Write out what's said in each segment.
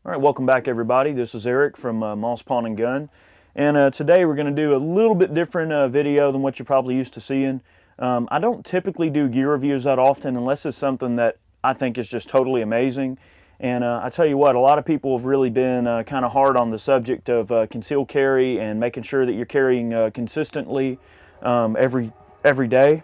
All right, welcome back everybody. This is Eric from Moss Pawn and Gun. And today we're going to do a little bit different video than what you're probably used to seeing. I don't typically do gear reviews that often unless it's something that I think is just totally amazing. And I tell you what, a lot of people have really been kind of hard on the subject of concealed carry and making sure that you're carrying consistently every day.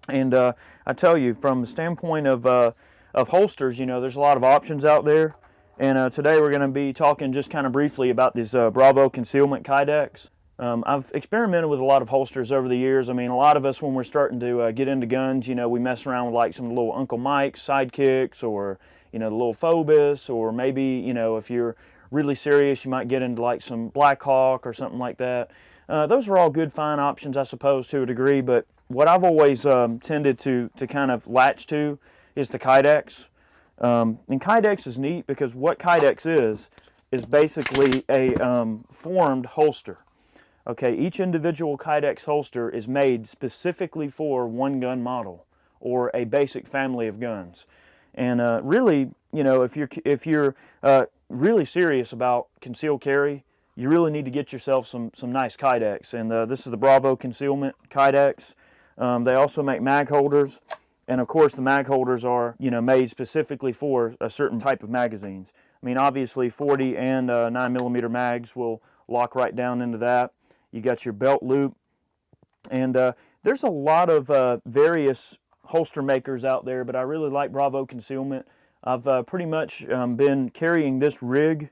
And I tell you, from the standpoint of holsters, there's a lot of options out there. And today we're going to be talking just kind of briefly about this Bravo Concealment Kydex. I've experimented with a lot of holsters over the years. I mean, a lot of us when we're starting to get into guns, we mess around with like some little Uncle Mike's sidekicks, or the little Phobos, or maybe if you're really serious, you might get into like some Black Hawk or something like that. Those are all good, fine options, I suppose, to a degree. But what I've always tended to kind of latch to is the Kydex. And Kydex is neat because what Kydex is basically a formed holster. Okay, each individual Kydex holster is made specifically for one gun model or a basic family of guns. And really, if you're really serious about concealed carry, you really need to get yourself some nice Kydex. And this is the Bravo Concealment Kydex. They also make mag holders. And of course, the mag holders are, made specifically for a certain type of magazines. I mean, obviously, 40 and 9mm mags will lock right down into that. You got your belt loop, and there's a lot of various holster makers out there, but I really like Bravo Concealment. I've pretty much been carrying this rig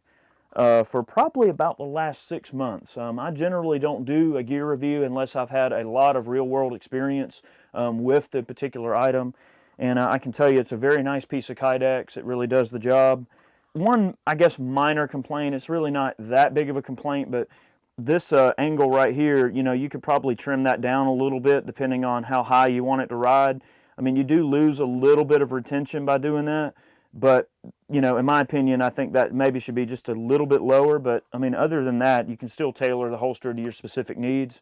for probably about the last 6 months. I generally don't do a gear review unless I've had a lot of real-world experience with the particular item. And I can tell you it's a very nice piece of Kydex. It really does the job. One, I guess, minor complaint, it's really not that big of a complaint, but this angle right here, you could probably trim that down a little bit depending on how high you want it to ride. I mean, you do lose a little bit of retention by doing that, but in my opinion, I think that maybe should be just a little bit lower. But I mean, other than that, you can still tailor the holster to your specific needs.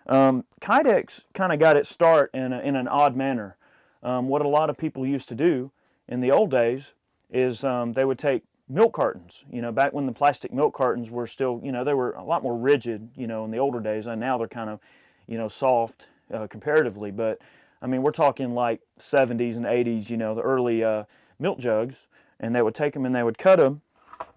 Kydex kind of got its start in an odd manner. What a lot of people used to do in the old days is they would take milk cartons. Back when the plastic milk cartons were still, they were a lot more rigid, in the older days, and now they're kind of, soft comparatively. But I mean, we're talking like 70s and 80s, the early milk jugs, and they would take them and they would cut them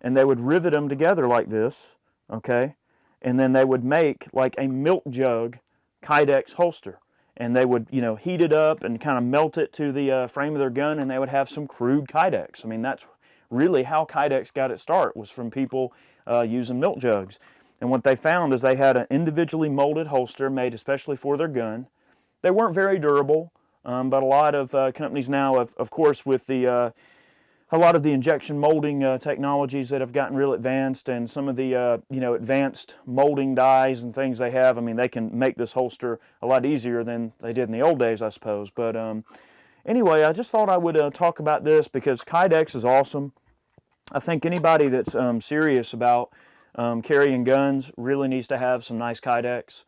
and they would rivet them together like this, okay? And then they would make like a milk jug Kydex holster, and they would, heat it up and kind of melt it to the frame of their gun, and they would have some crude Kydex. I mean, that's really how Kydex got its start, was from people using milk jugs. And what they found is they had an individually molded holster made especially for their gun. They weren't very durable, but a lot of companies now, of course, with the a lot of the injection molding technologies that have gotten real advanced, and some of the advanced molding dies and things they have, I mean, they can make this holster a lot easier than they did in the old days, I suppose. But anyway, I just thought I would talk about this because Kydex is awesome. I think anybody that's serious about carrying guns really needs to have some nice Kydex.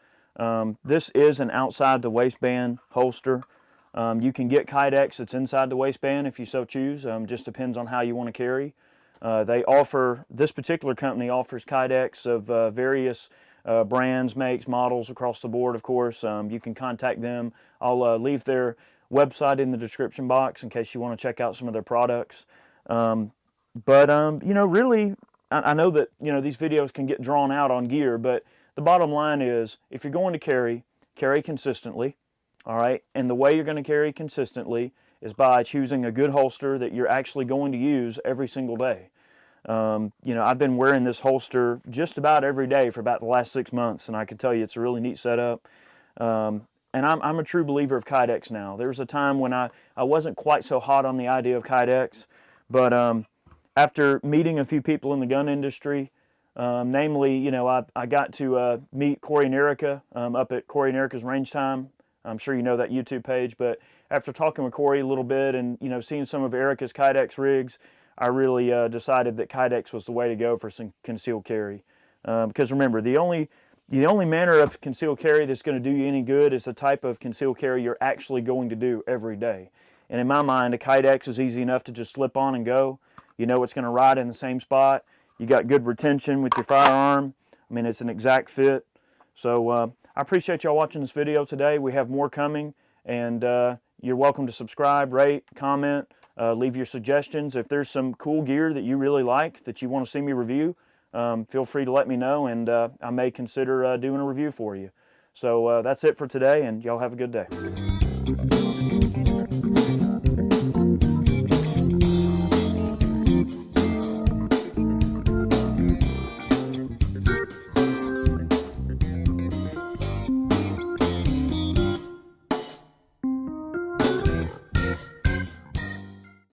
This is an outside the waistband holster. You can get Kydex that's inside the waistband if you so choose. Just depends on how you want to carry. This particular company offers Kydex of various brands, makes, models across the board, of course. You can contact them. I'll leave their website in the description box in case you want to check out some of their products. Really, I know that, these videos can get drawn out on gear, but the bottom line is, if you're going to carry consistently. All right, and the way you're going to carry consistently is by choosing a good holster that you're actually going to use every single day. I've been wearing this holster just about every day for about the last 6 months, and I can tell you it's a really neat setup. And I'm a true believer of Kydex now. There was a time when I wasn't quite so hot on the idea of Kydex, but after meeting a few people in the gun industry, namely, I got to meet Corey and Erica up at Corey and Erica's Range Time. I'm sure you know that YouTube page, but after talking with Corey a little bit and seeing some of Erica's Kydex rigs, I really decided that Kydex was the way to go for some concealed carry. Because remember, the only manner of concealed carry that's going to do you any good is the type of concealed carry you're actually going to do every day. And in my mind, a Kydex is easy enough to just slip on and go. You know it's going to ride in the same spot. You got good retention with your firearm. I mean, it's an exact fit. So I appreciate y'all watching this video today. We have more coming, and you're welcome to subscribe, rate, comment, leave your suggestions. If there's some cool gear that you really like that you want to see me review, feel free to let me know, and I may consider doing a review for you. So that's it for today, and y'all have a good day.